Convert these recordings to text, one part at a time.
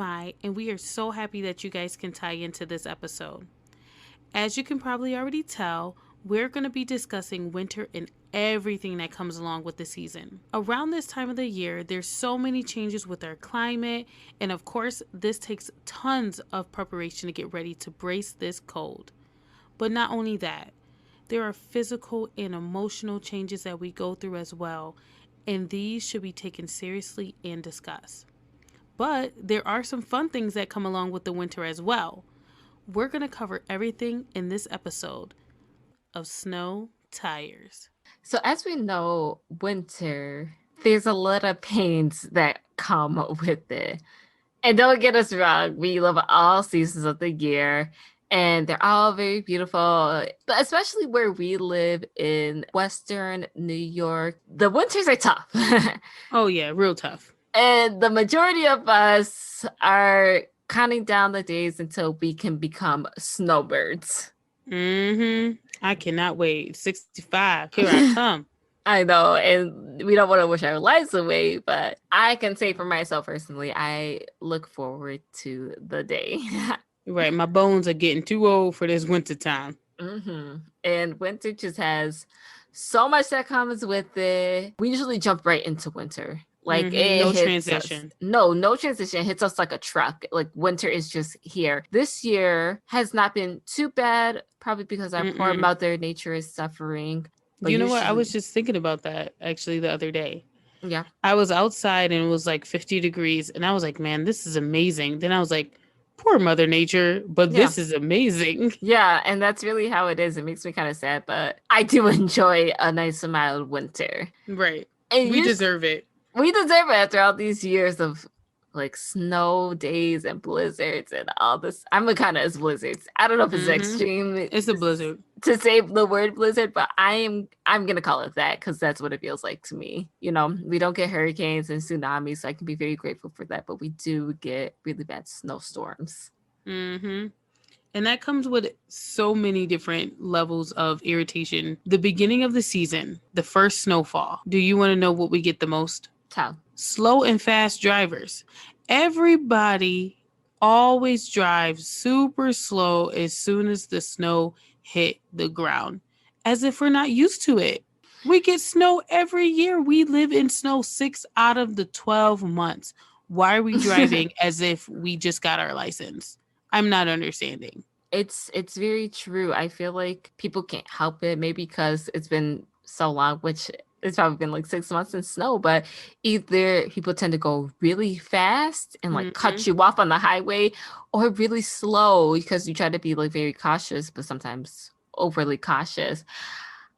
my, and we are so happy that you guys can tie into this episode. As you can probably already tell, we're going to be discussing winter and everything that comes along with the season. Around this time of the year, there's so many changes with our climate, and of course, this takes tons of preparation to get ready to brace this cold. But not only that, there are physical and emotional changes that we go through as well, and these should be taken seriously and discussed. But there are some fun things that come along with the winter as well. We're going to cover everything in this episode of Snow Tires. So as we know, winter, there's a lot of pains that come with it. And don't get us wrong, we love all seasons of the year and they're all very beautiful. But especially where we live in Western New York, the winters are tough. Oh yeah, real tough. And the majority of us are counting down the days until we can become snowbirds. I cannot wait. 65. Here I come. I know, and we don't want to wish our lives away, but I can say for myself personally, I look forward to the day. Right, my bones are getting too old for this winter time. And winter just has so much that comes with it. We usually jump right into winter. Like no transition. No transition. It hits us like a truck. Like winter is just here. This year has not been too bad, probably because our poor Mother Nature is suffering. But you know what? I was just thinking about that actually the other day. Yeah. I was outside and it was like 50 degrees and I was like, man, this is amazing. Then I was like, poor Mother Nature, but this is amazing. Yeah, and that's really how it is. It makes me kind of sad, but I do enjoy a nice mild winter. Right. And we deserve it. We deserve it after all these years of like snow days and blizzards and all this. I'm a kind of blizzards. I don't know if it's extreme. It's a blizzard. To say the word blizzard, but I'm gonna call it that because that's what it feels like to me. You know, we don't get hurricanes and tsunamis, so I can be very grateful for that. But we do get really bad snowstorms. And that comes with so many different levels of irritation. The beginning of the season, the first snowfall. Do you want to know what we get the most? Tell. Slow and fast drivers. Everybody always drives super slow as soon as the snow hit the ground, as if we're not used to it. We get snow every year. We live in snow 6 out of the 12 months. Why are we driving as if we just got our license? I'm not understanding. It's very true. I feel like people can't help it, maybe because it's been so long, which it's probably been like 6 months in snow, but either people tend to go really fast and like cut you off on the highway, or really slow because you try to be like very cautious, but sometimes overly cautious.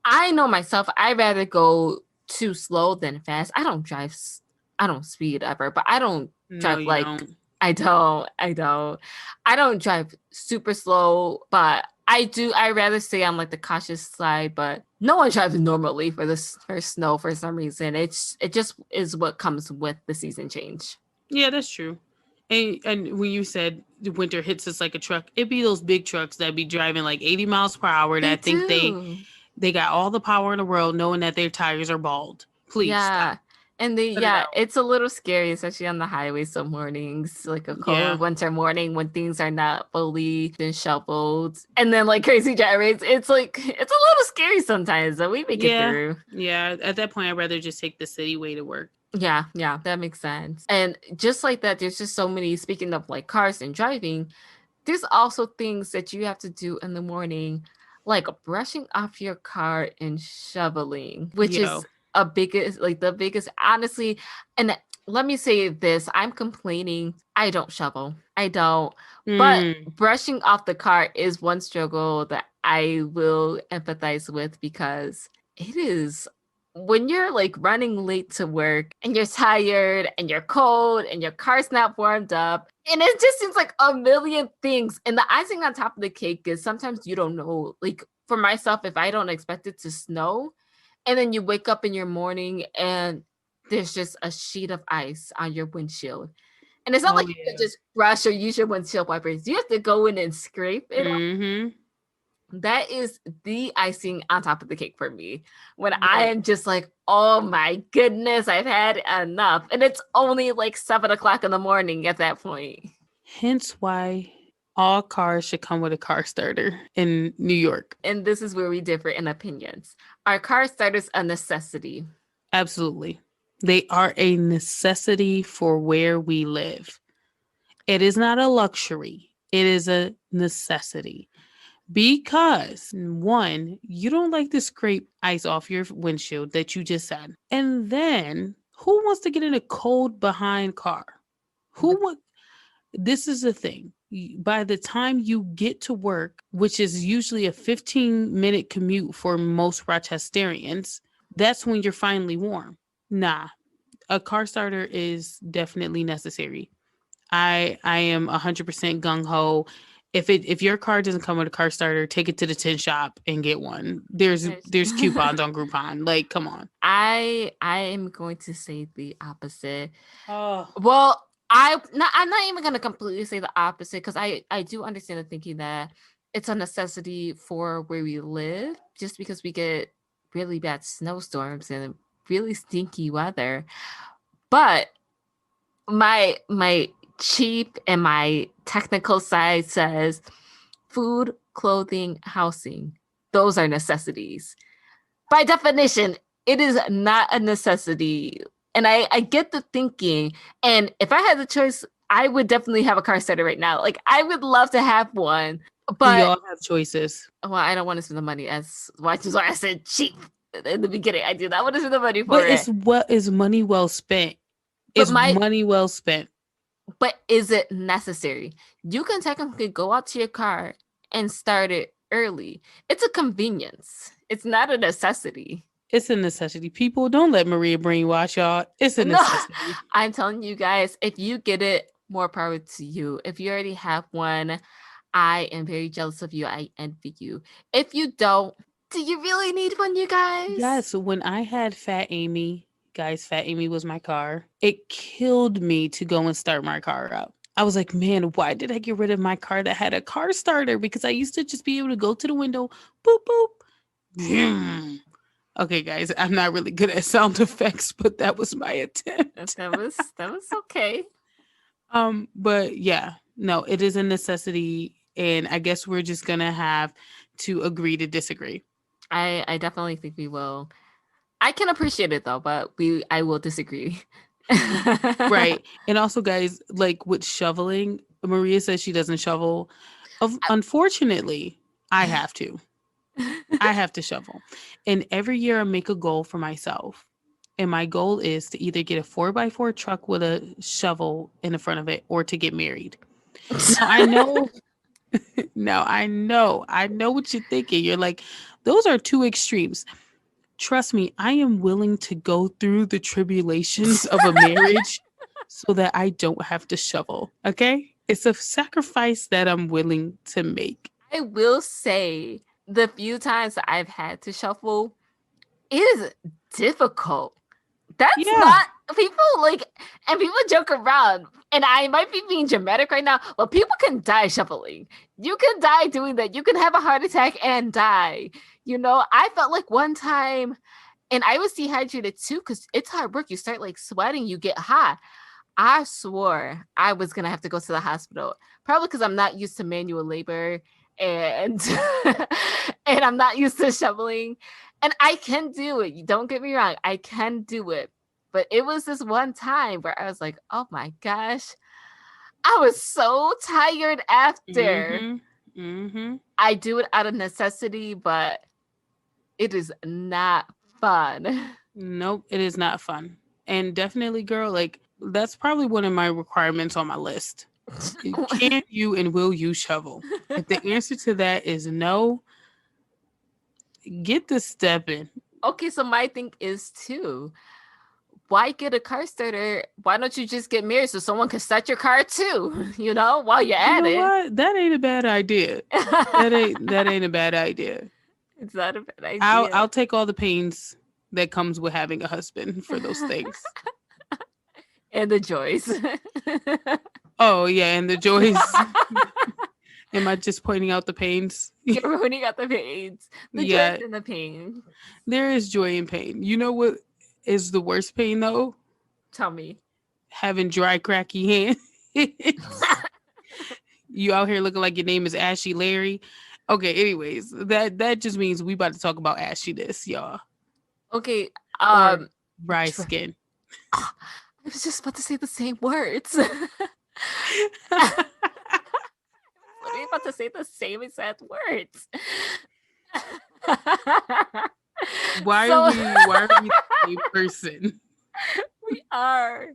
I know myself, I'd rather go too slow than fast. I don't speed ever, but I don't drive I don't drive super slow, but I rather stay on like the cautious side, but no one drives normally for snow for some reason. It just is what comes with the season change. Yeah, that's true. And when you said the winter hits us like a truck, it'd be those big trucks that be driving like 80 miles per hour that think they got all the power in the world, knowing that their tires are bald. Please stop. And it's a little scary, especially on the highway some mornings, like a cold winter morning when things are not fully been shoveled. And then like crazy gyrates, it's a little scary sometimes, but we make it through. Yeah, at that point, I'd rather just take the city way to work. Yeah, that makes sense. And just like that, there's just so many, speaking of like cars and driving, there's also things that you have to do in the morning, like brushing off your car and shoveling, which is the biggest, honestly. And let me say this, I'm complaining, I don't shovel. I don't. But brushing off the car is one struggle that I will empathize with, because it is, when you're like running late to work and you're tired and you're cold and your car's not warmed up, and it just seems like a million things. And the icing on top of the cake is sometimes you don't know, like for myself, if I don't expect it to snow, and then you wake up in your morning and there's just a sheet of ice on your windshield. And it's not you can just brush or use your windshield wipers. You have to go in and scrape it off. That is the icing on top of the cake for me. When I am just like, oh my goodness, I've had enough. And it's only like 7 o'clock in the morning at that point. Hence why all cars should come with a car starter in New York. And this is where we differ in opinions. Are car starters a necessity? Absolutely. They are a necessity for where we live. It is not a luxury, it is a necessity. Because one, you don't like to scrape ice off your windshield that you just said. And then who wants to get in a cold behind car? With Who would? This is the thing. By the time you get to work, which is usually a 15-minute commute for most Rochesterians, that's when you're finally warm. Nah, a car starter is definitely necessary. I am 100% gung ho. If your car doesn't come with a car starter, take it to the tin shop and get one. There's coupons on Groupon. Like, come on. I am going to say the opposite. Oh, Well, I'm not even gonna completely say the opposite because I do understand the thinking that it's a necessity for where we live, just because we get really bad snowstorms and really stinky weather. But my cheap and my technical side says food, clothing, housing. Those are necessities. By definition, it is not a necessity. And I get the thinking. And if I had the choice, I would definitely have a car starter right now. Like I would love to have one. we But all have choices. well, I don't want to spend the money as which is why I said cheap in the beginning. I do not want to spend the money for But it. it's what is money well spent. But It's my money well spent. but is it necessary? You can technically go out to your car and start it early. It's a convenience. It's not a necessity. It's a necessity. People, don't let Maria brainwash y'all. It's a No, necessity. I'm telling you guys, if you get it, more power to you. If you already have one, I am very jealous of you. I envy you. If you don't, do you really need one, you guys? Yes, when I had Fat Amy, guys, Fat Amy was my car. It killed me to go and start my car up. I was like, man, why did I get rid of my car that had a car starter? Because I used to just be able to go to the window, boop, boop. Vroom. Okay, guys, I'm not really good at sound effects, but that was my attempt. That was okay. But yeah, no, it is a necessity, and I guess we're just gonna have to agree to disagree. I definitely think we will. I can appreciate it though, but I will disagree. Right. And also, guys, like with shoveling, Maria says she doesn't shovel. Unfortunately, I have to. I have to shovel. And every year I make a goal for myself. And my goal is to either get a 4x4 truck with a shovel in the front of it or to get married. Now, I know, I know what you're thinking. You're like, those are two extremes. Trust me, I am willing to go through the tribulations of a marriage so that I don't have to shovel. Okay? It's a sacrifice that I'm willing to make. I will say the few times that I've had to shuffle, it is difficult. That's Yeah. not people like, and people joke around, and I might be being dramatic right now, but people can die shuffling. You can die doing that. You can have a heart attack and die. I felt like one time, and I was dehydrated too because it's hard work. You start like sweating, you get hot. I swore I was gonna have to go to the hospital, probably because I'm not used to manual labor and and I'm not used to shoveling. And I can do it. You don't get me wrong, I can do it. But it was this one time where I was like, oh my gosh, I was so tired after. Mm-hmm. Mm-hmm. I do it out of necessity, but it is not fun. Nope, it is not fun. And definitely, girl, like that's probably one of my requirements on my list. Can you and will you shovel? If the answer to that is no, get the step in. Okay, so my thing is too, why get a car starter? Why don't you just get married so someone can start your car too? While you're You at know it. what? That ain't a bad idea. That ain't a bad idea. It's not a bad I'll idea. I'll take all the pains that comes with having a husband for those things. And the joys. Oh yeah, and the joys. Am I just pointing out the pains? You're ruining out the pains. The Yeah, joys and the pain. there is joy in pain. You know what is the worst pain though? Tell me. Having dry, cracky hands. You out here looking like your name is Ashy Larry. Okay, anyways, that just means we about to talk about ashiness, y'all. Okay, Or dry dry. skin. I was just about to say the same words. I was literally about to say the same exact words. So Why are we the same person? we are.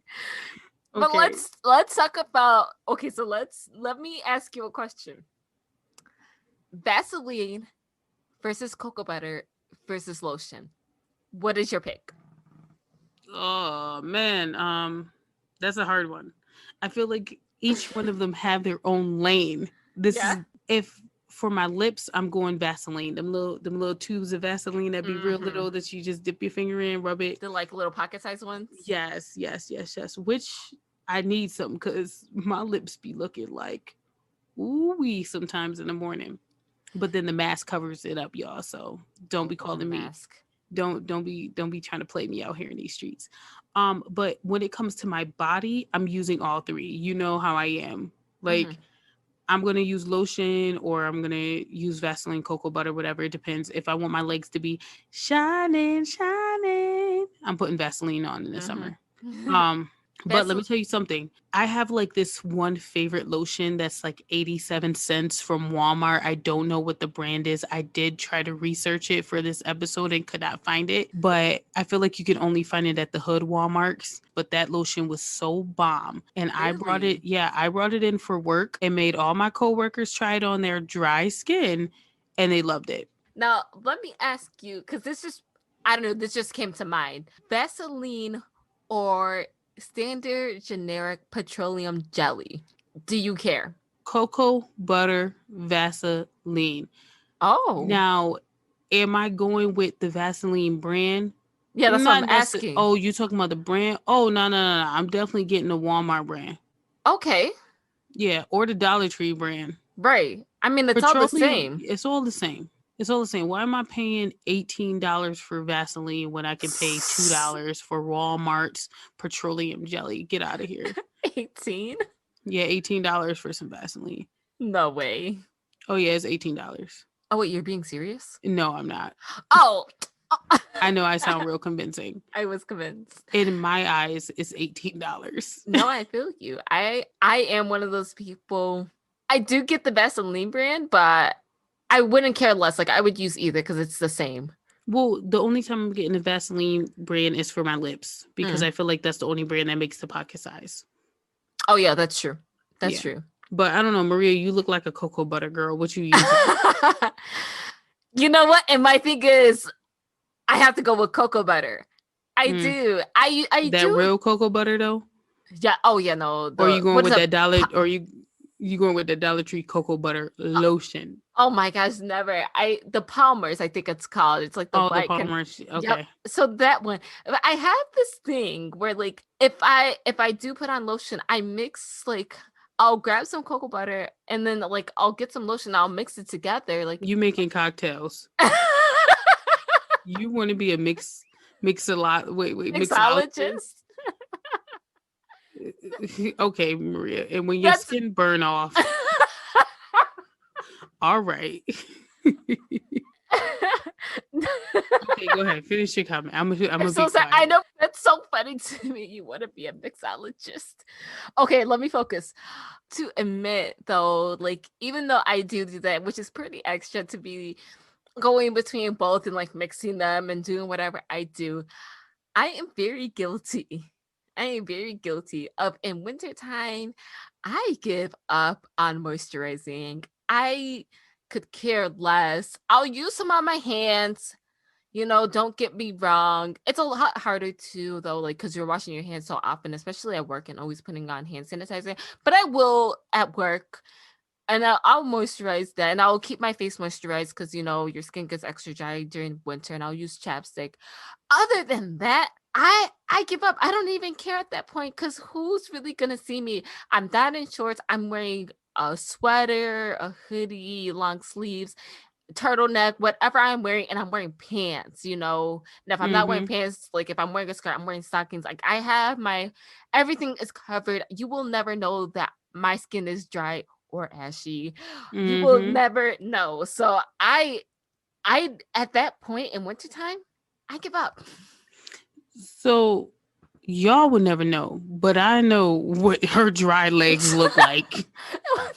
But Okay. let's talk about, okay, so let me ask you a question. Vaseline versus cocoa butter versus lotion. What is your pick? Oh man, that's a hard one. I feel like each one of them have their own lane. This Yeah. is if for my lips, I'm going Vaseline. Them little tubes of Vaseline that be real Mm-hmm. little that you just dip your finger in, rub it. The like little pocket sized ones. Yes, yes, yes, yes. Which I need some because my lips be looking like ooh wee sometimes in the morning. But then the mask covers it up, y'all. So don't be Oh, calling me. mask. Don't be trying to play me out here in these streets. But when it comes to my body, I'm using all three. You know how I am. Mm-hmm. Like I'm gonna use lotion or I'm gonna use Vaseline, cocoa butter, whatever. It depends. If I want my legs to be shining, shining, I'm putting Vaseline on in the summer. Mm-hmm. Um, but let me Vaseline. tell you something. I have like this one favorite lotion that's like 87 cents from Walmart. I don't know what the brand is. I did try to research it for this episode and could not find it, but I feel like you can only find it at the hood Walmarts. But that lotion was so bomb. And I brought it, Really? yeah, I brought it in for work and made all my coworkers try it on their dry skin and they loved it. Now, let me ask you, because this just, I don't know, this just came to mind. Vaseline or standard generic petroleum jelly? Do you care? Cocoa butter Vaseline. Oh, Now, am I going with the Vaseline brand? yeah, that's what I'm Not necessarily. asking. Oh, you talking about the brand? Oh, no, no, no, no. I'm definitely getting the Walmart brand. Okay, Yeah, or the Dollar Tree brand. right. I mean, it's all the Petroleum, same. it's all the same. It's all the same. Why am I paying $18 for Vaseline when I can pay $2 for Walmart's petroleum jelly? Get out of here. 18? Yeah, $18 for some Vaseline. No way. Oh yeah, it's $18. Oh, wait, you're being serious? No, I'm not. Oh, I know I sound real convincing. I was convinced. In my eyes, it's $18. No, I feel you. I am one of those people. I do get the Vaseline brand, but I wouldn't care less. Like I would use either because it's the same. Well, the only time I'm getting the Vaseline brand is for my lips because Mm. I feel like that's the only brand that makes the pocket size. Oh yeah, that's true. That's Yeah. true. But I don't know, Maria, you look like a cocoa butter girl. What you using? You know what? And my thing is, I have to go with cocoa butter. I Mm. do. I That do. real cocoa butter though? Yeah. Oh yeah. No. Or you The going what is with a that dollar or you going with the Dollar Tree cocoa butter lotion? Oh my gosh, never. The Palmers, I think it's called. It's like the Oh, the white Palmer. Yep. Okay. So that one. But I have this thing where like if I do put on lotion, I mix like I'll grab some cocoa butter and then like I'll get some lotion, I'll mix it together. Like You making cocktails. You want to be a mix a lot. Wait, mixologist? mixologist. Okay, Maria. And when your That's skin burn off, all right. Okay, go ahead. Finish your comment. I'm I'm gonna be so sorry. I quiet. know that's so funny to me. You want to be a mixologist. Okay, let me focus. To admit though, like even though I do that, which is pretty extra to be going between both and like mixing them and doing whatever I do, I am very guilty. I am very guilty of in wintertime, I give up on moisturizing. I could care less. I'll use some on my hands. Don't get me wrong. It's a lot harder too, though, like because you're washing your hands so often, especially at work and always putting on hand sanitizer. But I will at work and I'll moisturize that and I'll keep my face moisturized because, your skin gets extra dry during winter and I'll use chapstick. Other than that, I give up. I don't even care at that point because who's really going to see me? I'm down in shorts. I'm wearing a sweater, a hoodie, long sleeves, turtleneck, whatever I'm wearing, and I'm wearing pants. And if I'm not wearing Mm-hmm. pants, like if I'm wearing a skirt, I'm wearing stockings. Like I have everything is covered. You will never know that my skin is dry or ashy. You will Mm-hmm. never know. So I at that point in wintertime, I give up. So y'all would never know, but I know what her dry legs look like.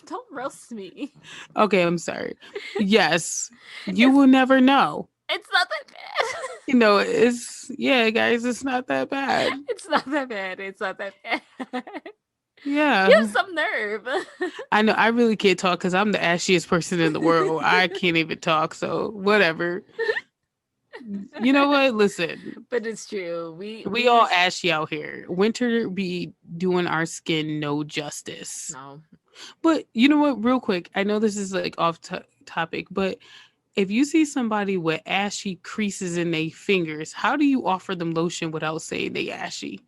Don't roast me. Okay, I'm sorry. Yes, you It's will never know. it's not that bad. You know, it's yeah, guys, it's not that bad. It's not that bad. It's not that bad. You have Yeah. some nerve. I know I really can't talk because I'm the ashiest person in the world. I can't even talk, so whatever. You know what? Listen, But it's true. we all ashy out here. Winter be doing our skin no justice. no. But you know what? Real quick, I know this is like off topic, but if you see somebody with ashy creases in their fingers, how do you offer them lotion without saying they ashy?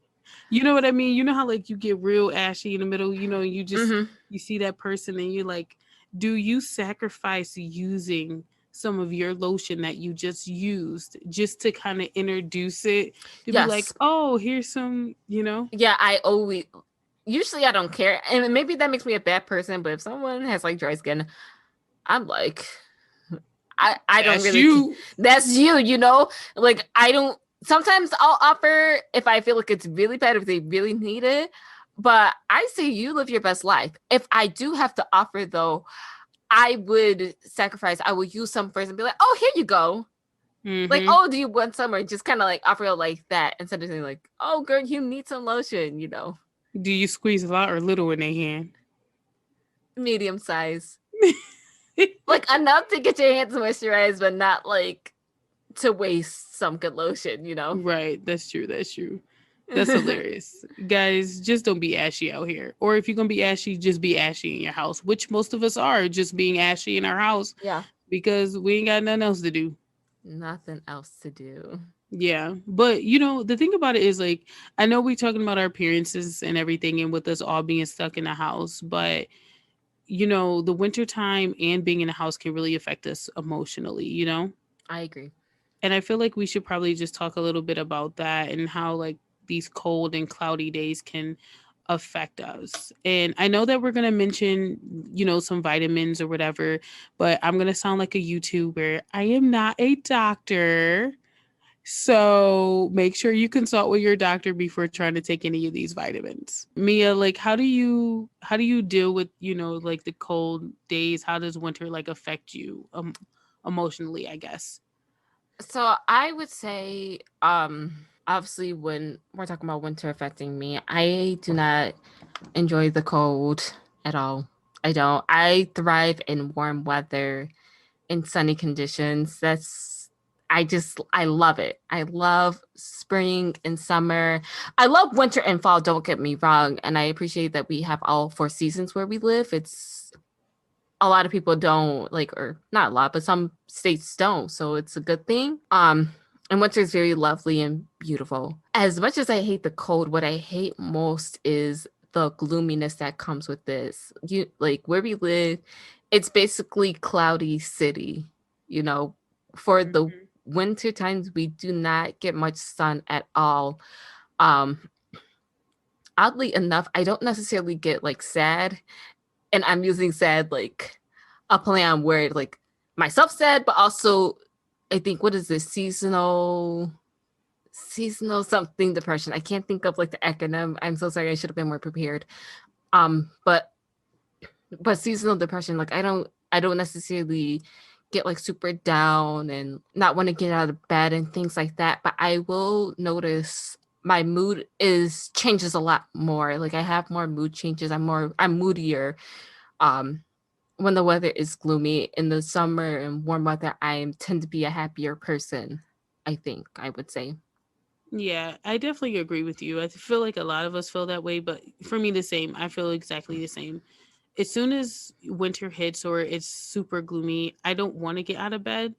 You know what I mean? You know how like you get real ashy in the middle, you know, Mm-hmm. you see that person and you're like, do you sacrifice using some of your lotion that you just used just to kind of introduce it to be like, Yes. oh, here's some, you know? Yeah, I always usually I don't care. And maybe that makes me a bad person, but if someone has like dry skin, I'm like I don't That's really care. you. That's you, you know? Like I don't sometimes I'll offer if I feel like it's really bad, if they really need it. But I say you live your best life. If I do have to offer though, I would sacrifice. I would use some first and be like, "Oh, here you go." Like, Mm-hmm. "Oh, do you want some?" Or just kind of like offer it like that instead of saying like, "Oh, girl, you need some lotion." You know, Do you squeeze a lot or little in their hand? medium size, like enough to get your hands moisturized, but not like to waste some good lotion. You know. Right, that's true. That's true. That's hilarious. Guys, just don't be ashy out here. Or if you're going to be ashy, just be ashy in your house, which most of us are just being ashy in our house Yeah. because we ain't got nothing else to do. Nothing else to do. Yeah. But, you know, the thing about it is like, I know we're talking about our appearances and everything and with us all being stuck in the house, but, you know, the wintertime and being in the house can really affect us emotionally, you know? I agree. And I feel like we should probably just talk a little bit about that and how like these cold and cloudy days can affect us. And I know that we're going to mention, you know, some vitamins or whatever, but I'm going to sound like a YouTuber. I am not a doctor. So make sure you consult with your doctor before trying to take any of these vitamins. Mia, like how do you deal with, you know, like the cold days? How does winter like affect you emotionally, I guess? So I would say, obviously when we're talking about winter affecting me, I do not enjoy the cold at all. I don't. I thrive in warm weather, in sunny conditions. I love it. I love spring and summer. I love winter and fall, don't get me wrong. And I appreciate that we have all four seasons where we live. It's a lot of people don't like, or not a lot, but some states don't. So it's a good thing. And winter is very lovely and beautiful. As much as I hate the cold, what I hate most is the gloominess that comes with this. You like where we live, it's basically cloudy city, you know. For the Mhm. winter times we do not get much sun at all. Um Oddly enough, I don't necessarily get like sad, and I'm using sad like a play on word, like myself sad, but also I think what is this seasonal something depression. I can't think of like the acronym. I'm so sorry. I should have been more prepared. But seasonal depression, like I don't necessarily get like super down and not want to get out of bed and things like that. But I will notice my mood is changes a lot more. Like I have more mood changes. I'm moodier. Um, when the weather is gloomy in the summer and warm weather, I tend to be a happier person. I think I would say. Yeah, I definitely agree with you. I feel like a lot of us feel that way, but for me, the same. I feel exactly the same. As soon as winter hits or it's super gloomy, I don't want to get out of bed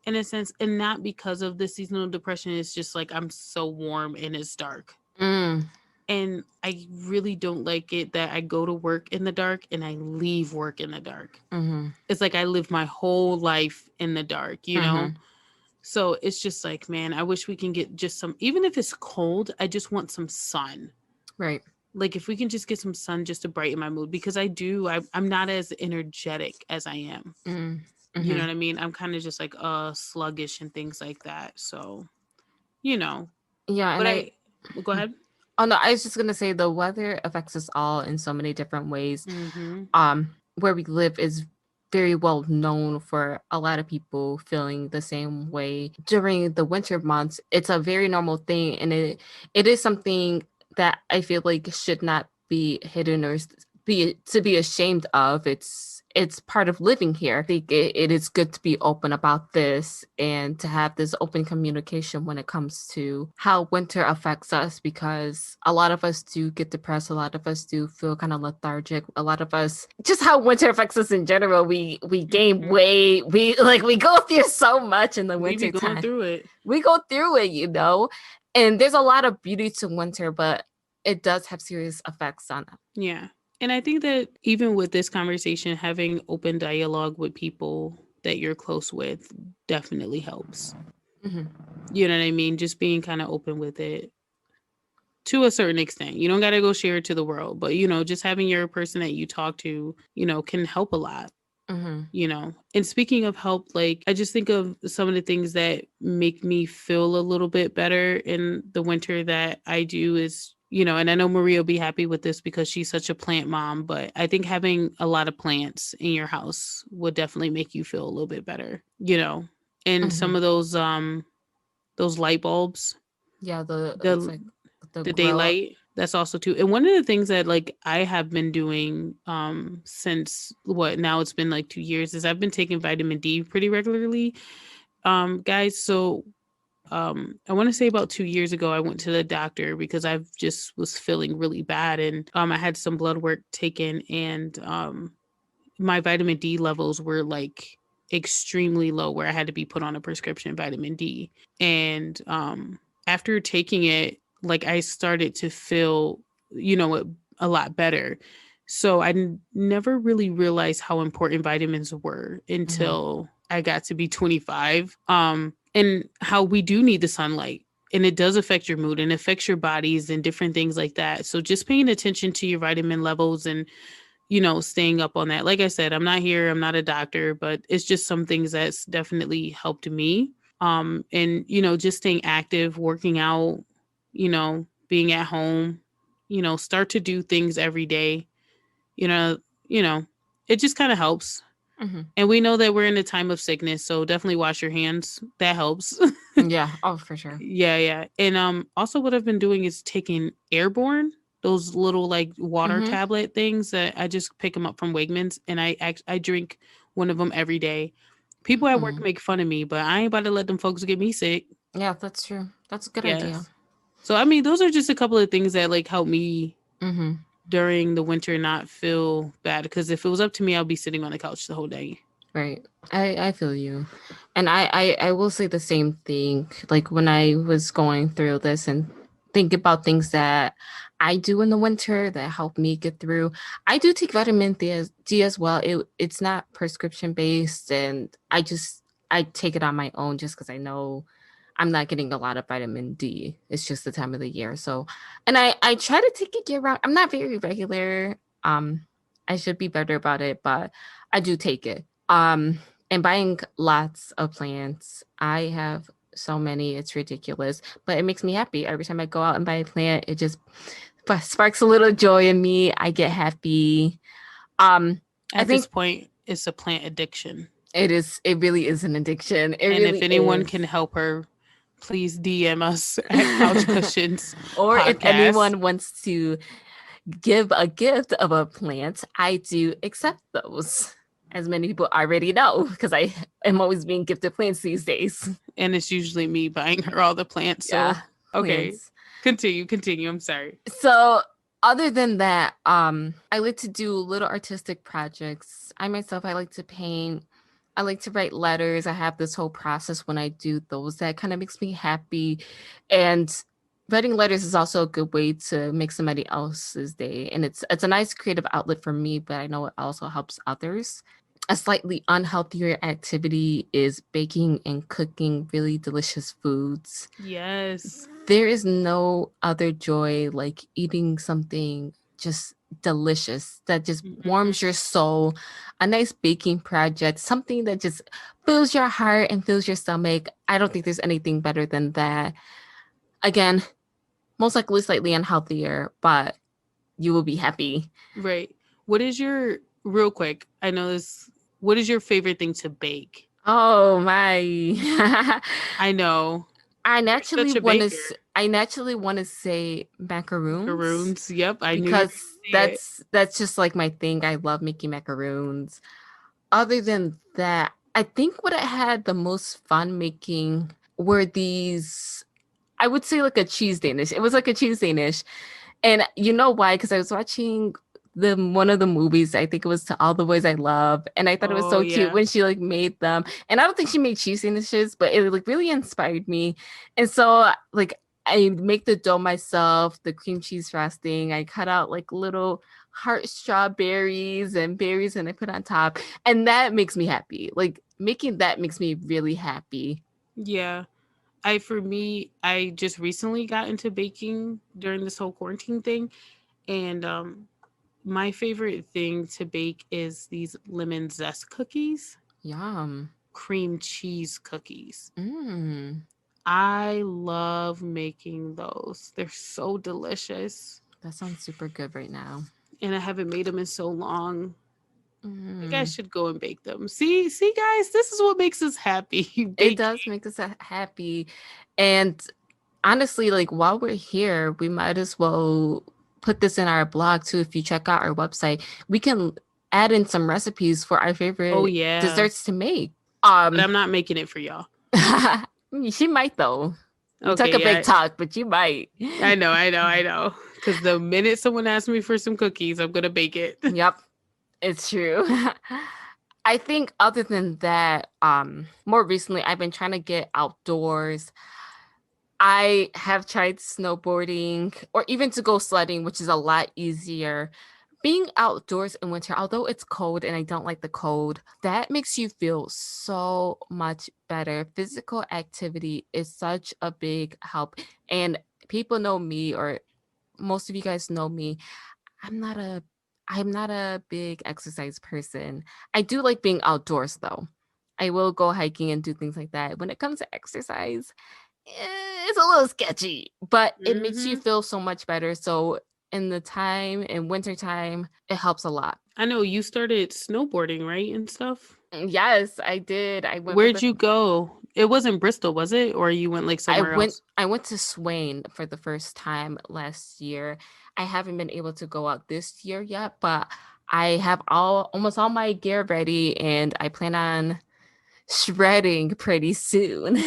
in a sense, and not because of the seasonal depression. It's just like I'm so warm and it's dark. Mm, And I really don't like it that I go to work in the dark and I leave work in the dark. mm-hmm, It's like I live my whole life in the dark, you know? mm-hmm, So it's just like, man, I wish we can get just some, even if it's cold, I just want some sun. right. like if we can just get some sun just to brighten my mood, because I'm not as energetic as I am. Mm, You know hmm. what I mean? I'm kind of just like sluggish and things like that. So, you know, Yeah, but and I. I well, go ahead. Oh no, I was just gonna say the weather affects us all in so many different ways. Mhm. Where we live is very well known for a lot of people feeling the same way during the winter months. It's a very normal thing, and it is something that I feel like should not be hidden or be ashamed of. It's part of living here. I think it is good to be open about this and to have this open communication when it comes to how winter affects us, because a lot of us do get depressed, a lot of us do feel kind of lethargic, a lot of us just how winter affects us in general. We gain Mhm. weight, we go through so much in the We be winter going time. through it. We go through it, and there's a lot of beauty to winter, but it does have serious effects on us. Yeah. And I think that even with this conversation, having open dialogue with people that you're close with definitely helps. Hmm. You know what I mean? Just being kind of open with it to a certain extent. You don't got to go share it to the world, but just having your person that you talk to, can help a lot. Hmm. And speaking of help, like I just think of some of the things that make me feel a little bit better in the winter that I do is, and I know Maria will be happy with this because she's such a plant mom, but I think having a lot of plants in your house would definitely make you feel a little bit better. And some Hmm. of those light bulbs, Yeah, the it's the like the the grow up. daylight, that's also too. And one of the things that like I have been doing since what now it's been like 2 years is I've been taking vitamin D pretty regularly. Guys, so I want to say about 2 years ago I went to the doctor because I've just was feeling really bad, and I had some blood work taken, and my vitamin D levels were like extremely low where I had to be put on a prescription vitamin D. And after taking it, like I started to feel, it a lot better. So never really realized how important vitamins were Hmm. until I got to be 25. And how we do need the sunlight, and it does affect your mood and affects your bodies and different things like that. So just paying attention to your vitamin levels and staying up on that. Like I said, I'm not a doctor, but it's just some things that's definitely helped me. And just staying active, working out, being at home, start to do things every day, you know, you know, it just kind of helps. Hmm. And we know that we're in a time of sickness, so definitely wash your hands. That helps. Yeah. Oh, for sure. Yeah, yeah. And also what I've been doing is taking Airborne, those little like water Hmm. tablet things that I just pick them up from Wegmans, and I drink one of them every day. People at work Hmm. make fun of me, but I ain't about to let them folks get me sick. Yeah, that's true. That's a good idea. Yes. So I mean, those are just a couple of things that like help me Hmm. during the winter not feel bad, because if it was up to me, I'll be sitting on the couch the whole day. Right. I feel you. And I will say the same thing. Like when I was going through this and think about things that I do in the winter that help me get through. I do take vitamin D as well. It's not prescription based, and I take it on my own just because I know I'm not getting a lot of vitamin D. It's just the time of the year. So, and I try to take it year round. I'm not very regular. I should be better about it, but I do take it. And buying lots of plants. I have so many, it's ridiculous, but it makes me happy. Every time I go out and buy a plant, it just sparks a little joy in me. I get happy. I At this think point, it's a plant addiction. it really is an addiction. It And if really anyone is. can help her, please DM us at Couch Cushions Or if Podcast. anyone wants to give a gift of a plant, I do accept those. As many people already know, because I am always being gifted plants these days. And it's usually me buying her all the plants. Yeah, So, okay, plants. continue. I'm sorry. So other than that, I like to do little artistic projects. I like to paint. I like to write letters. I have this whole process when I do those that kind of makes me happy. And writing letters is also a good way to make somebody else's day. And it's a nice creative outlet for me, but I know it also helps others. A slightly unhealthier activity is baking and cooking really delicious foods. Yes. There is no other joy like eating something just delicious that just Mhm. warms your soul. A nice baking project, something that just fills your heart and fills your stomach. I don't think there's anything better than that. Again, most likely slightly unhealthier, but you will be happy. Right. What is your real quick? I know this. What is your favorite thing to bake? Oh my. I know I you're naturally such a want to baker. I naturally want to say macaroons Macaroons. Yep, I knew you were because gonna say it. that's just like my thing. I love making macaroons. Other than that, I think what I had the most fun making were these, I would say like a cheese Danish. It was like a cheese Danish. And you know why? Because I was watching the one of the movies. I think it was To All the Boys I Love, and I thought it was Oh so cute yeah. when she like made them. And I don't think she made cheese sandwiches, but it like really inspired me. And so like I make the dough myself, the cream cheese frosting. I cut out like little heart strawberries and berries, and I put on top, and that makes me happy. Like making that makes me really happy. Yeah. For me, I just recently got into baking during this whole quarantine thing, and my favorite thing to bake is these lemon zest cookies, Yum. cream cheese cookies. Mm, I love making those. They're so delicious. that sounds super good right now. And I haven't made them in so long. You guys Mm. should go and bake them. See, guys, this is what makes us happy. It Baking. does make us happy. And honestly, like while we're here, we might as well put this in our blog too. If you check out our website, we can add in some recipes for our Oh favorite yeah. desserts to make. But Um, I'm not making it for y'all. she might though. You talk Okay, a big yeah. talk, but you might. I know. Because the minute someone asks me for some cookies, I'm gonna bake it. Yep, it's true. I think other than that, more recently I've been trying to get outdoors. I have tried snowboarding or even to go sledding, which is a lot easier. Being outdoors in winter, although it's cold and I don't like the cold, that makes you feel so much better. Physical activity is such a big help. And people know me, or most of you guys know me. I'm not a I'm not a big exercise person. I do like being outdoors though. I will go hiking and do things like that. When it comes to exercise, it's a little sketchy, but it makes you Hmm. feel so much better. So in winter time, it helps a lot. I know you started snowboarding, right, and stuff. Yes, I did. I went for Where'd the you go? It wasn't Bristol, was it? Or you went like I somewhere went else? I went to Swain for the first time last year. I haven't been able to go out this year yet, but I have almost all my gear ready and I plan on shredding pretty soon.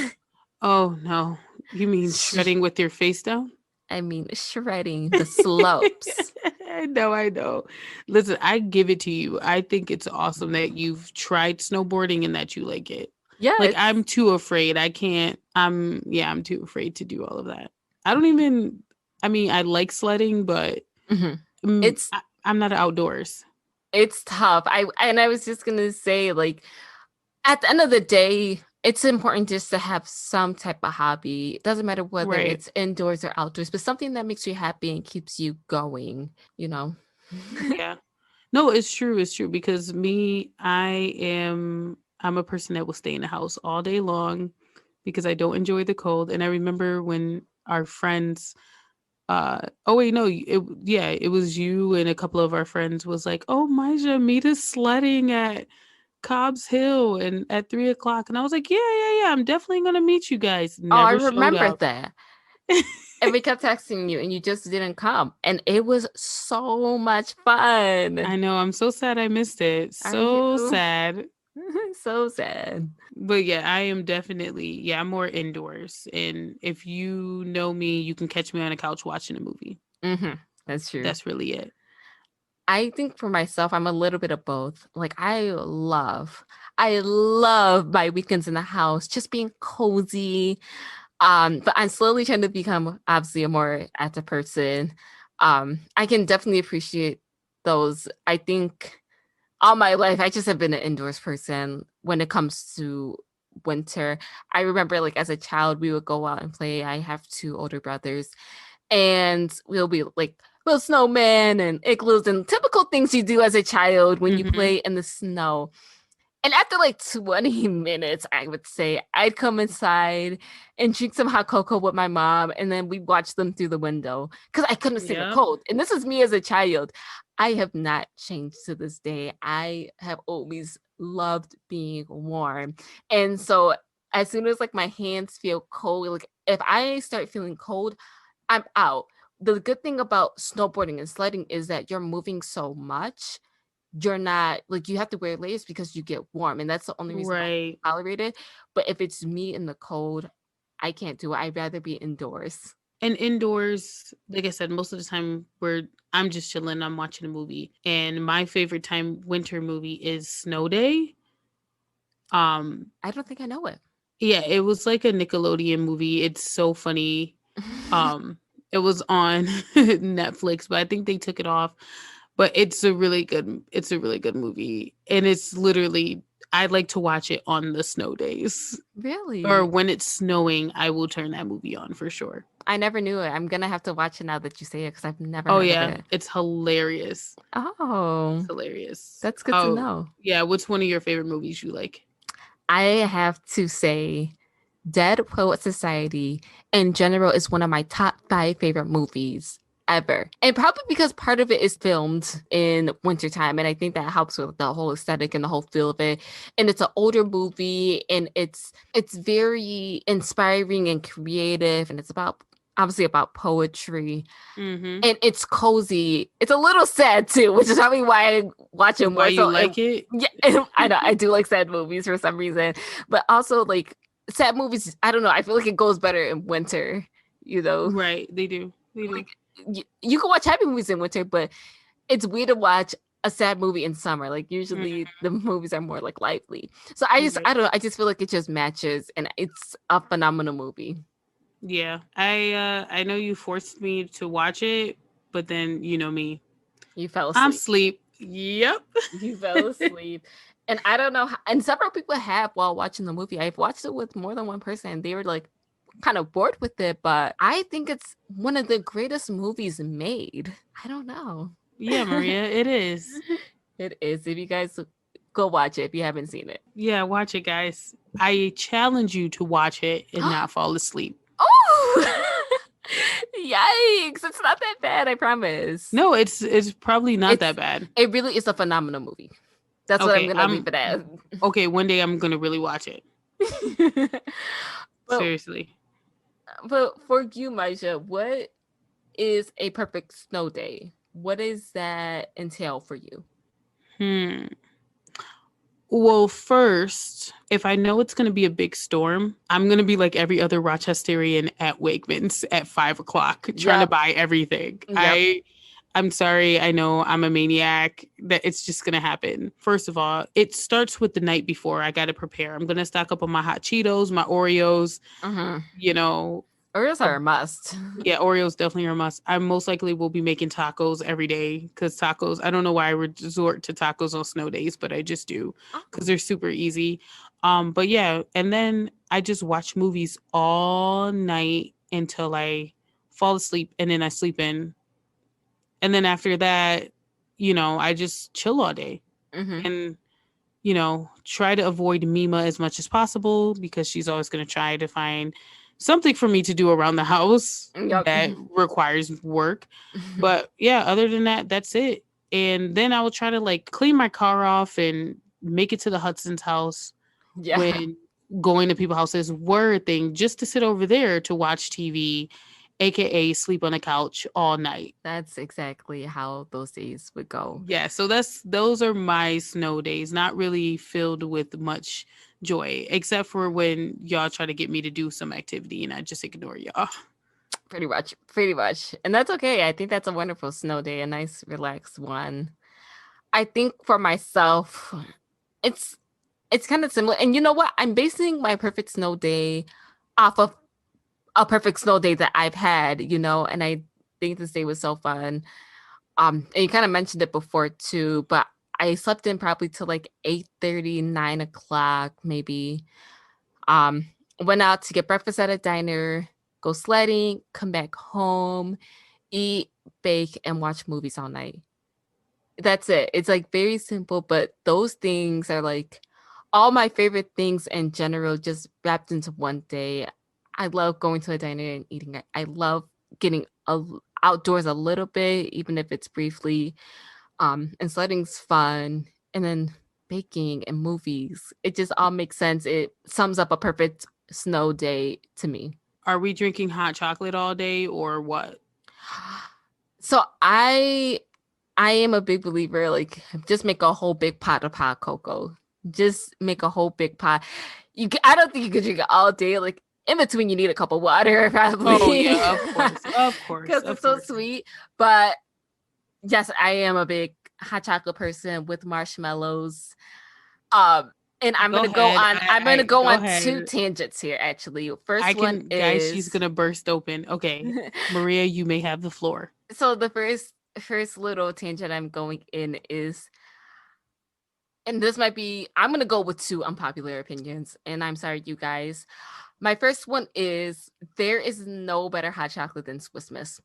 Oh no. You mean Sh- shredding with your face down? I mean, shredding the slopes. I know. Listen, I give it to you. I think it's awesome that you've tried snowboarding and that you like it. Like Yes. I'm too afraid. I can't. I'm too afraid to do all of that. I don't even I mean, I like sledding, but Mhm. mm, It's I'm not outdoors. it's tough. I was just gonna say, like, at the end of the day, it's important just to have some type of hobby. It doesn't matter whether Right. it's indoors or outdoors, but something that makes you happy and keeps you going, you know? Yeah. No, it's true. It's true because I'm a person that will stay in the house all day long because I don't enjoy the cold. And I remember when our friends oh wait, no, it was you and a couple of our friends was like, "Oh, Maja, meet us sledding at Cobb's Hill and at 3 o'clock." And I was like, yeah, I'm definitely gonna meet you guys. Oh, I Never showed remember up. that. And we kept texting you and you just didn't come. And it was so much fun. I know, I'm so sad I missed it. Are So you? sad. So sad. But yeah, I am definitely, yeah, I'm more indoors. And if you know me, you can catch me on a couch watching a movie. That's true. That's really it. I think for myself, I'm a little bit of both. Like I love my weekends in the house, just being cozy. But I'm slowly trying to become obviously a more active person. I can definitely appreciate those. I think All my life, I just have been an indoors person when it comes to winter. I remember like as a child, we would go out and play. I have two older brothers, and we'll be like little snowmen and igloos and typical things you do as a child when you Mm-hmm. play in the snow. And after like 20 minutes, I would say I'd come inside and drink some hot cocoa with my mom, and then we watch them through the window because I couldn't stand the Yep. cold. And this is me as a child. I have not changed to this day. I have always loved being warm. And so as soon as like my hands feel cold, like if I start feeling cold, I'm out. The good thing about snowboarding and sledding is that you're moving so much, you're not like you have to wear layers because you get warm, and that's the only reason I Right. tolerate it. But if it's me in the cold, I can't do it. I'd rather be indoors. And indoors, like I said, most of the time I'm just chilling, I'm watching a movie. And my favorite time winter movie is Snow Day. Um I don't think I know it. yeah, it was like a Nickelodeon movie. It's so funny. Um it was on Netflix, but I think they took it off. But it's a really good movie. And it's literally I like to watch it on the snow days. Or Really? when it's snowing, I will turn that movie on for sure. I never knew it. I'm gonna have to watch it now that you say it because I've never Oh heard of yeah, it. it's hilarious. It's Oh, hilarious. that's good to Oh, know. yeah, what's one of your favorite movies you like? I have to say Dead Poet Society in general is one of my top 5 favorite movies ever. And probably because part of it is filmed in wintertime. And I think that helps with the whole aesthetic and the whole feel of it. And it's an older movie, and it's very inspiring and creative. And it's about obviously about poetry. Mhm. And it's cozy. It's a little sad too, which is probably why I watch it Why more you so. like it? Yeah, I know I do like sad movies for some reason, but also like sad movies. I don't know. I feel like it goes better in winter. You know, Right, they do. They like do. you can watch happy movies in winter, but it's weird to watch a sad movie in summer. Like Mm, usually the movies are more like lively. So right. I don't know. I just feel like it just matches, and it's a phenomenal movie. Yeah. I know you forced me to watch it, but then you know me. You fell I'm asleep. sleep. Yep. You fell asleep. And I don't know, and several people have while watching the movie. I've watched it with more than one person, and they were like kind of bored with it, but I think it's one of the greatest movies made. I don't know. Yeah, Maria, it is. It is. If you guys go watch it if you haven't seen it. Yeah, watch it, guys. I challenge you to watch it and not fall asleep. Oh, yikes. It's not that bad, I promise. No, it's probably not that It's bad. it really is a phenomenal movie. That's what I'm Okay, gonna leave it at. okay, one day I'm gonna really watch it. but Seriously. but for you, Maja, what is a perfect snow day? What does that entail for you? Hmm. Well, first, if I know it's going to be a big storm, I'm going to be like every other Rochesterian at Wegmans at 5 o'clock trying to Yep. buy everything. Yep. I'm sorry. I know I'm a maniac that it's just going to happen. First of all, it starts with the night before. I got to prepare. I'm going to stock up on my hot Cheetos, my Oreos, Mm-hmm. you know, Oreos a are a must. yeah, Oreos definitely are a must. I most likely will be making tacos every day because tacos, I don't know why I resort to tacos on snow days, but I just do because Oh. they're super easy. But yeah, and then I just watch movies all night until I fall asleep and then I sleep in. And then after that, I just chill all day Mm-hmm. and, try to avoid Mima as much as possible because she's always going to try to find something for me to do around the house Yep. that requires work. But yeah, other than that, that's it. And then I will try to like clean my car off and make it to the Hudson's house Yeah. when going to people's houses were a thing, just to sit over there to watch TV, aka sleep on the couch all night. That's exactly how those days would go. Yeah, so those are my snow days, not really filled with much joy, except for when y'all try to get me to do some activity and I just ignore y'all. Pretty much. Pretty much. And that's okay. I think that's a wonderful snow day, a nice relaxed one. I think for myself, it's it's kind of similar. And you know what? I'm basing my perfect snow day off of a perfect snow day that I've had, and I think this day was so fun. And you kind of mentioned it before too, but I slept in probably till like 8:30, 9 o'clock, maybe. Um, Went out to get breakfast at a diner, go sledding, come back home, eat, bake, and watch movies all night. That's it. It's like very simple, but those things are like all my favorite things in general, just wrapped into one day. I love going to a diner and eating it. I love getting outdoors a little bit, even if it's briefly. And sledding's fun. And then baking and movies. It just all makes sense. It sums up a perfect snow day to me. Are we drinking hot chocolate all day or what? So I am a big believer, like, just make a whole big pot of hot cocoa. Just make a whole big pot. I don't think you could drink it all day. Like, in between, you need a cup of water, probably. Oh yeah, of course, of course, Because it's so sweet. But yes, I am a big hot chocolate person with marshmallows. And I'm Go gonna go ahead. on. I'm gonna go Go on two ahead. tangents here. Actually, I first one can, guys. She's is gonna burst open. Okay, Maria, you may have the floor. so the first little tangent I'm going in is, and this might be, I'm gonna go with two unpopular opinions, and I'm sorry, you guys. My first one is there is no better hot chocolate than Swiss Miss,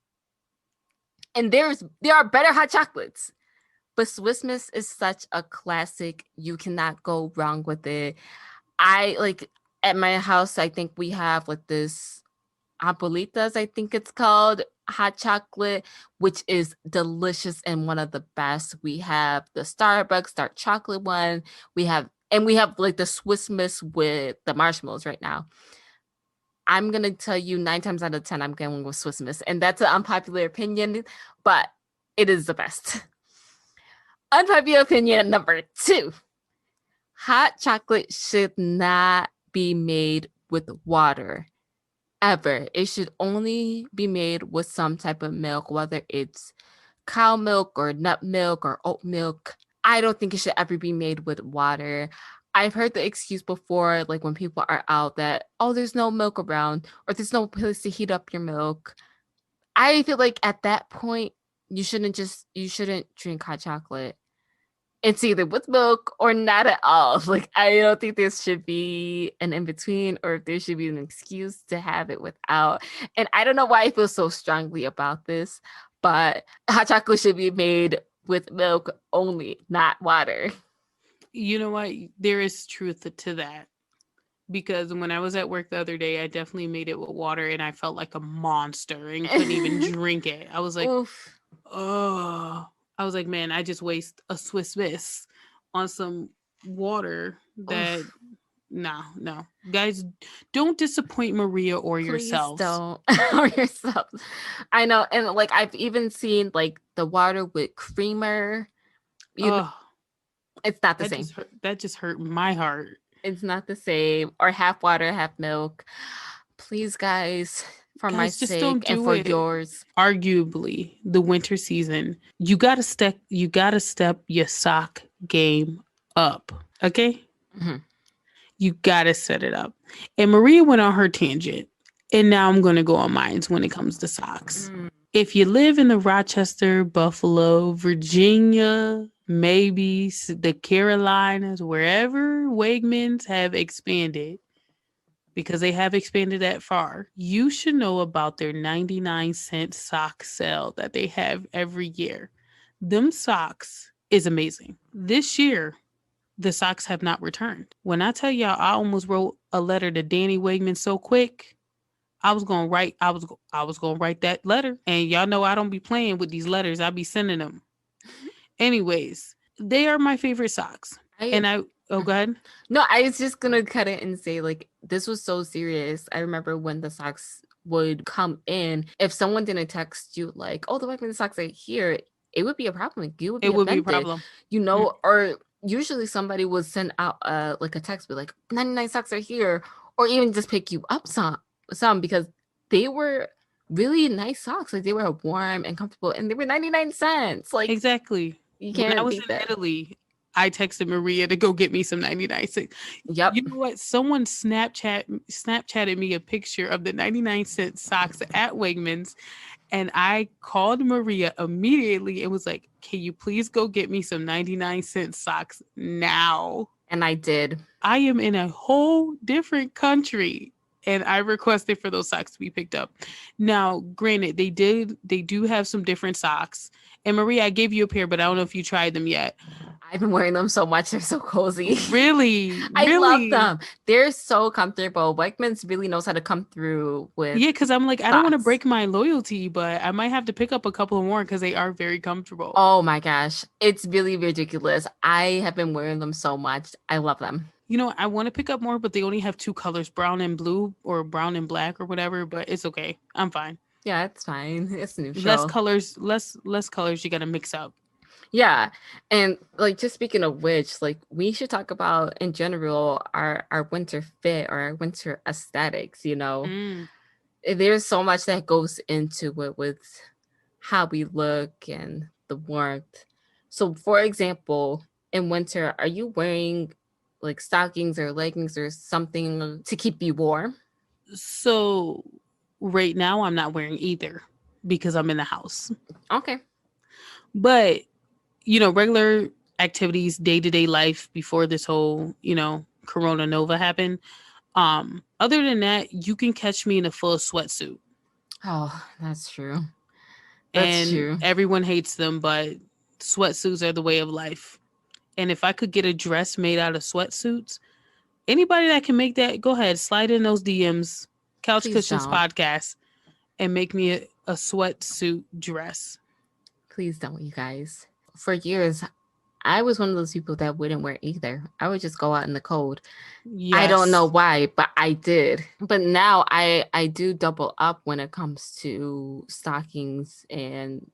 and there are better hot chocolates, but Swiss Miss is such a classic. You cannot go wrong with it. I like at my house. I think we have like this Abuelitas, I think it's called, hot chocolate, which is delicious and one of the best. We have the Starbucks dark chocolate one. We have like the Swiss Miss with the marshmallows right now. I'm gonna tell you 9 times out of 10, I'm going with Swiss Miss, and that's an unpopular opinion, but it is the best. Unpopular opinion number 2: hot chocolate should not be made with water. Ever. It should only be made with some type of milk, whether it's cow milk or nut milk or oat milk. I don't think it should ever be made with water. I've heard the excuse before, like when people are out, that, oh, there's no milk around or there's no place to heat up your milk. I feel like at that point, you shouldn't drink hot chocolate. It's either with milk or not at all. Like, I don't think there should be an in between, or if there should be an excuse to have it without. And I don't know why I feel so strongly about this, but hot chocolate should be made with milk only, not water. You know what? There is truth to that. Because when I was at work the other day, I definitely made it with water and I felt like a monster and couldn't even drink it. I was like, Oof. oh, I was like, man, I just waste a Swiss Miss on some water that, Oof. no. Guys, don't disappoint Maria or Please yourselves. don't. Or yourself. I know. And like, I've even seen like the water with creamer. It's not the same. That just hurt my heart. It's not the same. Or half water, half milk. Please, guys, for my Guys, just don't sake and do for it. yours. Arguably, the winter season, you gotta step your sock game up. Okay? Mm-hmm. You gotta set it up. And Maria went on her tangent. And now I'm gonna go on mine when it comes to socks. Mm. If you live in the Rochester, Buffalo, Virginia, maybe the Carolinas, wherever Wegmans have expanded, because they have expanded that far, you should know about their 99-cent sock sale that they have every year. Them socks is amazing. This year, the socks have not returned. When I tell y'all, I almost wrote a letter to Danny Wegman so quick. I was gonna write that letter, and y'all know I don't be playing with these letters. I be sending them. Anyways, they are my favorite socks. Go ahead. No, I was just gonna cut it and say, like, this was so serious. I remember when the socks would come in, if someone didn't text you like, oh, the Wegman socks are here, it would be a problem. Like, you would be offended, be a problem. You know, or usually somebody would send out like a text, be like, 99 socks are here, or even just pick you up some because they were really nice socks. Like, they were warm and comfortable, and they were 99 cents. Like, exactly. You can't. When I was in Italy, I texted Maria to go get me some 99 cents. Yep. You know what? Someone Snapchatted me a picture of the 99-cent socks at Wegmans, And I called Maria immediately and was like, can you please go get me some 99-cent socks now? And I did. I am in a whole different country and I requested for those socks to be picked up. Now, granted, they do have some different socks. And Maria, I gave you a pair, but I don't know if you tried them yet. I've been wearing them so much. They're so cozy. Really? I love Really? them. They're so comfortable. Wegmans really knows how to come through with Yeah, because I'm like, I don't want to socks. break my loyalty, but I might have to pick up a couple more because they are very comfortable. Oh my gosh. It's really ridiculous. I have been wearing them so much. I love them. You know, I want to pick up more, but they only have two colors, brown and blue or brown and black or whatever, but it's okay. I'm fine. Yeah, it's fine. It's Less neutral. colors, less colors you got to mix up. Yeah. And like just speaking of which, like we should talk about in general our winter fit or our winter aesthetics, you know. Mm. There's so much that goes into it with how we look and the warmth. So for example, in winter, are you wearing like stockings or leggings or something to keep you warm? So right now I'm not wearing either because I'm in the house. Okay. But, you know, regular activities, day-to-day life before this whole, you know, Corona Nova happened. Other than that, you can catch me in a full sweatsuit. Oh, that's true. That's And true. everyone hates them, but sweatsuits are the way of life. And if I could get a dress made out of sweatsuits, anybody that can make that, go ahead, slide in those DMs, Couch Please Cushions don't. podcast, and make me a sweatsuit dress. Please don't, you guys. For years, I was one of those people that wouldn't wear either. I would just go out in the cold. I don't know Yes. why, but I did. But now I do double up when it comes to stockings and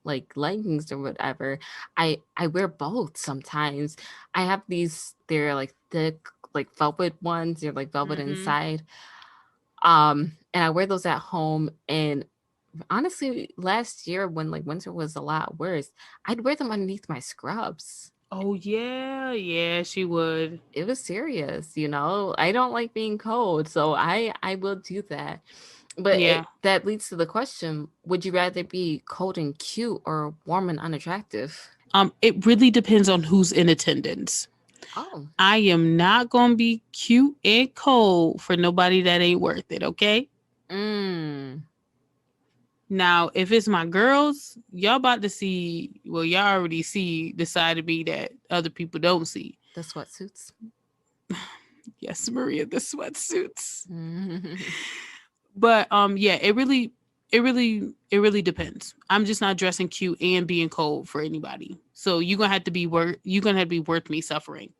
like leggings or whatever. I wear both sometimes. I have these, they're like thick like velvet ones, they're like velvet Mm-hmm. inside. And I wear those at home, and honestly last year when like winter was a lot worse, I'd wear them underneath my scrubs. Oh yeah, yeah, she would. It was serious, you know. I don't like being cold, so I will do that. But Yeah. that leads to the question, would you rather be cold and cute or warm and unattractive? It really depends on who's in attendance. Oh. I am not gonna be cute and cold for nobody that ain't worth it, okay? Mm. Now, if it's my girls, y'all about to see, well, y'all already see the side of me that other people don't see. The sweatsuits. Yes, Maria, the sweatsuits. Mm. But yeah, it really depends. I'm just not dressing cute and being cold for anybody. So you're gonna have to be worth me suffering.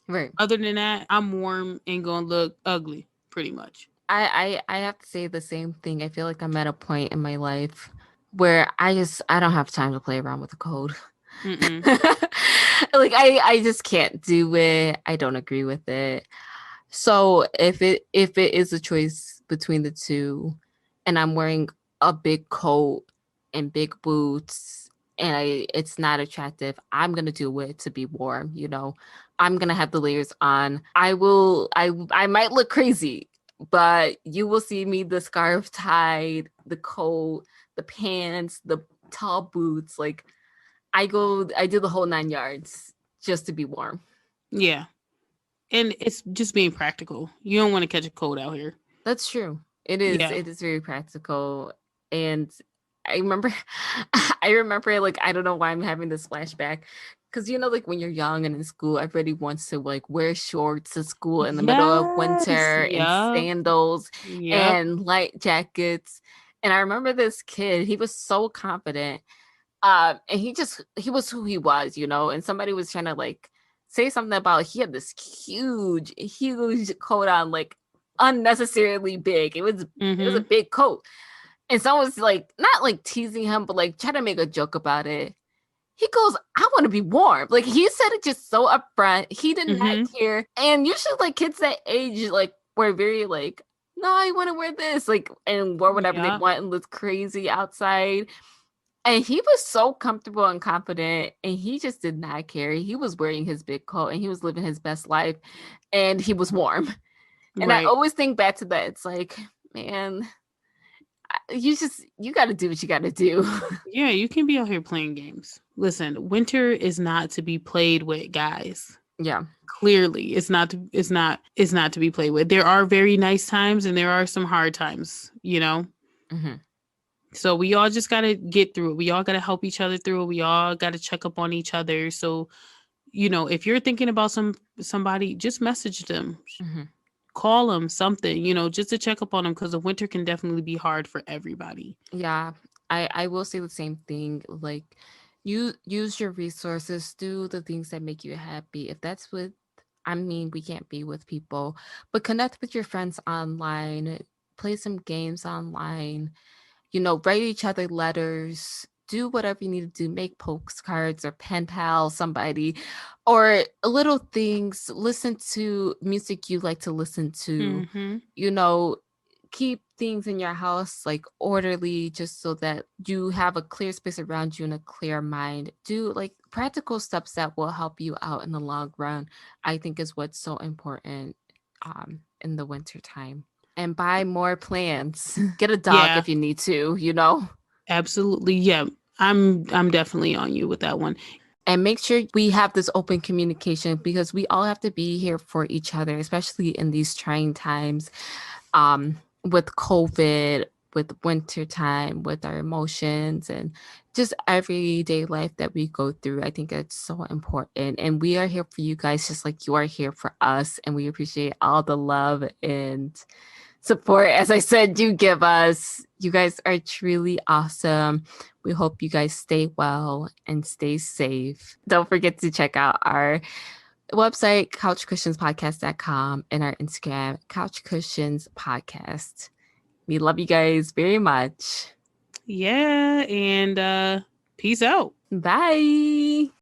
Right. Other than that, I'm warm and gonna look ugly, pretty much. I have to say the same thing. I feel like I'm at a point in my life where I don't have time to play around with the cold. Mm-mm. Like I just can't do it. I don't agree with it. So if it is a choice between the two, and I'm wearing a big coat and big boots, and it's not attractive, I'm gonna do it to be warm, you know. I'm gonna have the layers on. I might look crazy, but you will see me the scarf tied, the coat, the pants, the tall boots. Like I do the whole 9 yards just to be warm. Yeah. And it's just being practical. You don't want to catch a cold out here. That's true. It is. Yeah. It is very practical. And I remember I remember like I don't know why I'm having this flashback. Cause you know, like when you're young and in school, everybody wants to like wear shorts to school in the middle of Yes. winter and Yep. sandals Yep. and light jackets. And I remember this kid, he was so confident. And he was who he was, you know, and somebody was trying to like say something about he had this huge coat on, like unnecessarily big. It was a Mm-hmm. big coat. And someone was like not like teasing him, but like trying to make a joke about it. He goes, I want to be warm. Like he said it just so upfront. He did not Mm-hmm. care. And usually like kids that age like were very like, no, I want to wear this, like, and wear whatever they Yep. want and look crazy outside. And he was so comfortable and confident, and he just did not care. He was wearing his big coat and he was living his best life, and he was warm. And I Right. always think back to that. It's like, man, You got to do what you got to do. Yeah, you can be out here playing games. Listen, winter is not to be played with, guys. Yeah. Clearly, it's not to be played with. There are very nice times and there are some hard times, you know? Hmm. So we all just got to get through it. We all got to help each other through it. We all got to check up on each other. So, if you're thinking about somebody, just message them, Hmm. call them, something, just to check up on them, because the winter can definitely be hard for everybody. Yeah, I will say the same thing. Like, you use your resources, do the things that make you happy. If that's what I mean, we can't be with people, but connect with your friends online, play some games online, write each other letters, do whatever you need to do, make postcards or pen pal somebody, or little things, listen to music you like to listen to, Mm-hmm. you know, keep things in your house like orderly just so that you have a clear space around you and a clear mind. Do like practical steps that will help you out in the long run, I think is what's so important in the winter time. And buy more plants. Get a dog Yeah, if you need to. absolutely. Yeah, I'm definitely on you with that one. And make sure we have this open communication because we all have to be here for each other, especially in these trying times, with COVID, with winter time, with our emotions and just everyday life that we go through. I think it's so important. And we are here for you guys just like you are here for us. And we appreciate all the love and support, as I said, you give us. You guys are truly awesome. We hope you guys stay well and stay safe. Don't forget to check out our website, couchcushionspodcast.com, and our Instagram, Couch Cushions Podcast. We love you guys very much. Yeah, and peace out. Bye.